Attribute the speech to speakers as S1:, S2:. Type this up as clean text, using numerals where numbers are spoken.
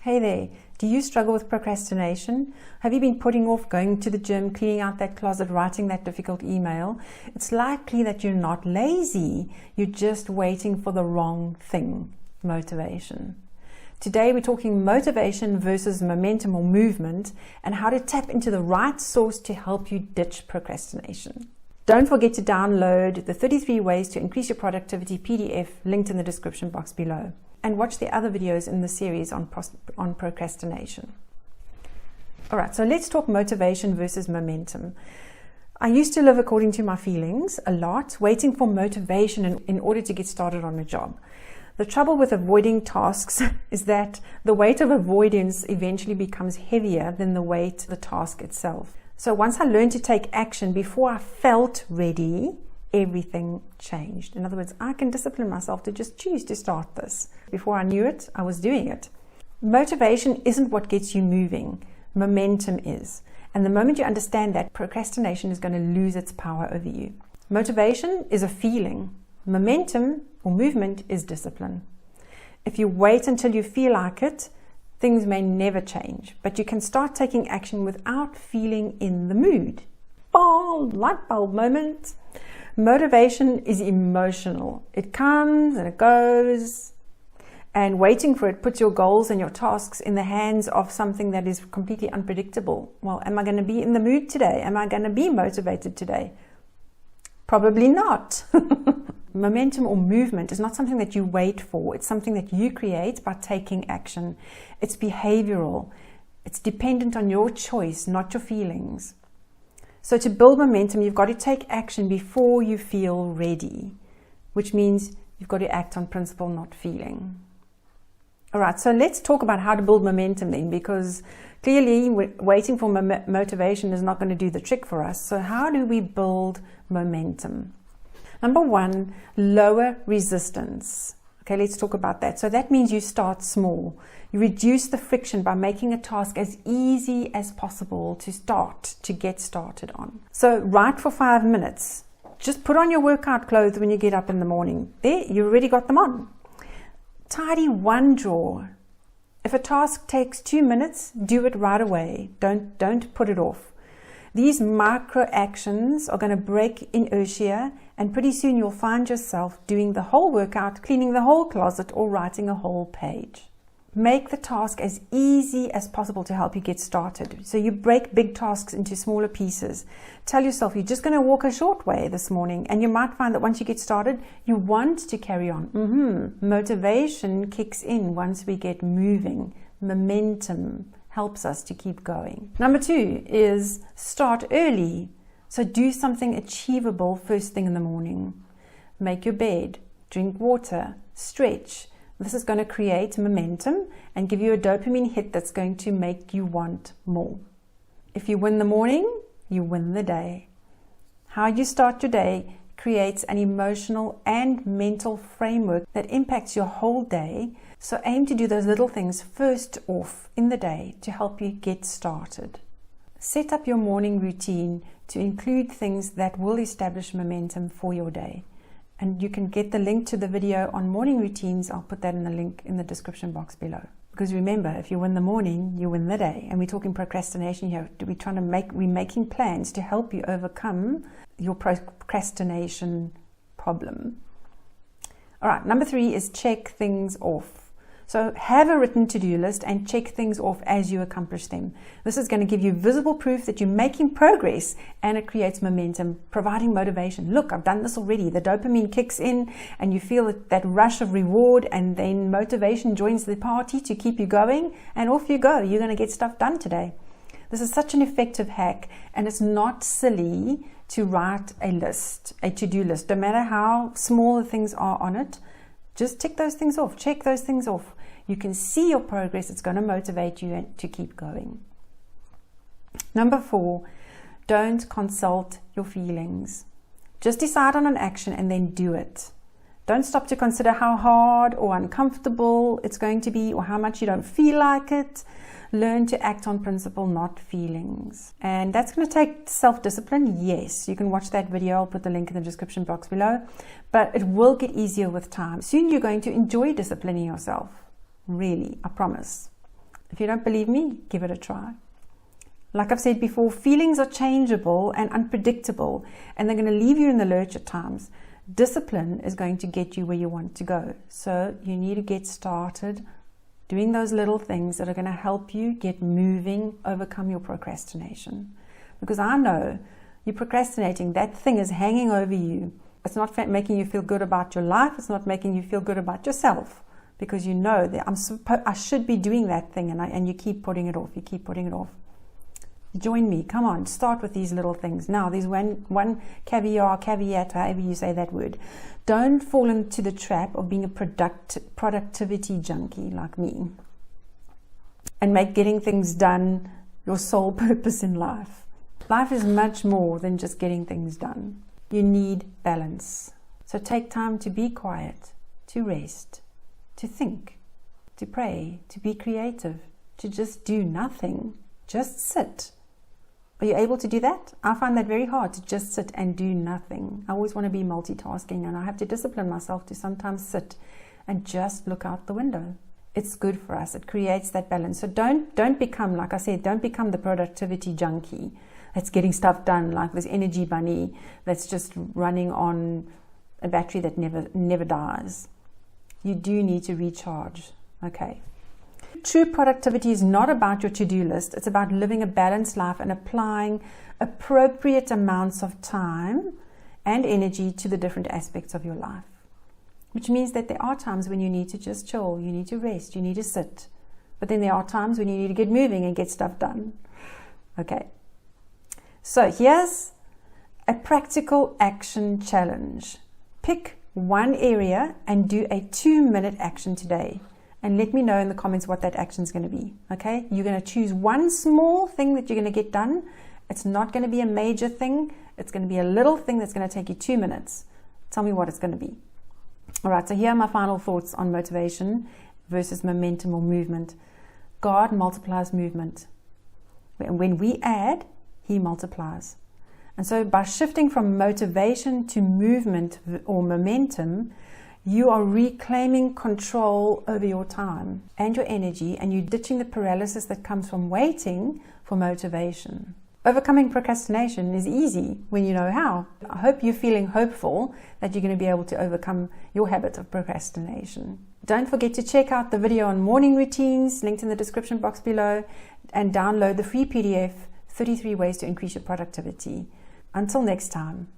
S1: Hey there, do you struggle with procrastination? Have you been putting off going to the gym, cleaning out that closet, writing that difficult email? It's likely that you're not lazy, you're just waiting for the wrong thing, motivation. Today we're talking motivation versus momentum or movement and how to tap into the right source to help you ditch procrastination. Don't forget to download the 33 ways to increase your productivity PDF linked in the description box below. And watch the other videos in the series on procrastination. All right, so let's talk motivation versus momentum. I used to live according to my feelings a lot, waiting for motivation in order to get started on a job. The trouble with avoiding tasks is that the weight of avoidance eventually becomes heavier than the weight of the task itself. So once I learned to take action before I felt ready, everything changed. In other words, I can discipline myself to just choose to start this. Before I knew it, I was doing it. Motivation isn't what gets you moving. Momentum is. And the moment you understand that, procrastination is going to lose its power over you. Motivation is a feeling. Momentum or movement is discipline. If you wait until you feel like it, things may never change. But you can start taking action without feeling in the mood. Ball, light bulb moment. Motivation is emotional. It comes and it goes, and waiting for it puts your goals and your tasks in the hands of something that is completely unpredictable. Well, am I going to be in the mood today? Am I going to be motivated today? Probably not. Momentum or movement is not something that you wait for. It's something that you create by taking action. It's behavioral. It's dependent on your choice, not your feelings. So to build momentum, you've got to take action before you feel ready, which means you've got to act on principle, not feeling. All right, so let's talk about how to build momentum then, because clearly waiting for motivation is not going to do the trick for us. So how do we build momentum? Number one, lower resistance. Okay, let's talk about that. So that means you start small. You reduce the friction by making a task as easy as possible to get started on. So write for 5 minutes. Just put on your workout clothes when you get up in the morning. There, you already got them on. Tidy one drawer. If a task takes 2 minutes, do it right away. Don't put it off. These micro actions are going to break inertia, and pretty soon you'll find yourself doing the whole workout, cleaning the whole closet, or writing a whole page. Make the task as easy as possible to help you get started. So you break big tasks into smaller pieces. Tell yourself you're just going to walk a short way this morning, and you might find that once you get started, you want to carry on. Motivation kicks in once we get moving. Momentum helps us to keep going. Number 2 is start early. So do something achievable first thing in the morning. Make your bed, drink water, stretch. This is going to create momentum and give you a dopamine hit that's going to make you want more. If you win the morning, you win the day. How you start your day creates an emotional and mental framework that impacts your whole day. So aim to do those little things first off in the day to help you get started. Set up your morning routine to include things that will establish momentum for your day. And you can get the link to the video on morning routines. I'll put that in the link in the description box below. Because remember, if you win the morning, you win the day. And we're talking procrastination here. We're making plans to help you overcome your procrastination problem. All right, number 3 is check things off. So have a written to-do list and check things off as you accomplish them. This is going to give you visible proof that you're making progress, and it creates momentum, providing motivation. Look, I've done this already. The dopamine kicks in and you feel that rush of reward, and then motivation joins the party to keep you going, and off you go. You're going to get stuff done today. This is such an effective hack, and it's not silly to write a list, a to-do list. No matter how small the things are on it, just tick those things off, check those things off. You can see your progress. It's going to motivate you to keep going. Number 4, don't consult your feelings. Just decide on an action and then do it. Don't stop to consider how hard or uncomfortable it's going to be or how much you don't feel like it. Learn to act on principle, not feelings. And that's going to take self-discipline. Yes, you can watch that video. I'll put the link in the description box below. But it will get easier with time. Soon you're going to enjoy disciplining yourself. Really, I promise. If you don't believe me, give it a try. Like I've said before, feelings are changeable and unpredictable, and they're going to leave you in the lurch at times. Discipline is going to get you where you want to go. So you need to get started doing those little things that are going to help you get moving, overcome your procrastination. Because I know you're procrastinating, that thing is hanging over you. It's not making you feel good about your life. It's not making you feel good about yourself, because you know that I should be doing that thing, and you keep putting it off. You keep putting it off. Join me. Come on, start with these little things. Now, there's one caveat, however you say that word. Don't fall into the trap of being a productivity junkie like me and make getting things done your sole purpose in life. Life is much more than just getting things done. You need balance. So take time to be quiet, to rest, to think, to pray, to be creative, to just do nothing. Just sit. Are you able to do that? I find that very hard, to just sit and do nothing. I always want to be multitasking, and I have to discipline myself to sometimes sit and just look out the window. It's good for us. It creates that balance. So don't become, like I said, don't become the productivity junkie that's getting stuff done, like this energy bunny that's just running on a battery that never dies. You do need to recharge. Okay. True productivity is not about your to-do list. It's about living a balanced life and applying appropriate amounts of time and energy to the different aspects of your life. Which means that there are times when you need to just chill, you need to rest, you need to sit. But then there are times when you need to get moving and get stuff done. Okay. So here's a practical action challenge. Pick one area and do a 2-minute action today. And let me know in the comments what that action is going to be. Okay? You're going to choose one small thing that you're going to get done. It's not going to be a major thing. It's going to be a little thing that's going to take you 2 minutes. Tell me what it's going to be. All right, so here are my final thoughts on motivation versus momentum or movement. God multiplies movement. When we add, He multiplies. And so by shifting from motivation to movement or momentum, you are reclaiming control over your time and your energy, and you're ditching the paralysis that comes from waiting for motivation. Overcoming procrastination is easy when you know how. I hope you're feeling hopeful that you're going to be able to overcome your habit of procrastination. Don't forget to check out the video on morning routines, linked in the description box below, and download the free PDF, 33 Ways to Increase Your Productivity. Until next time.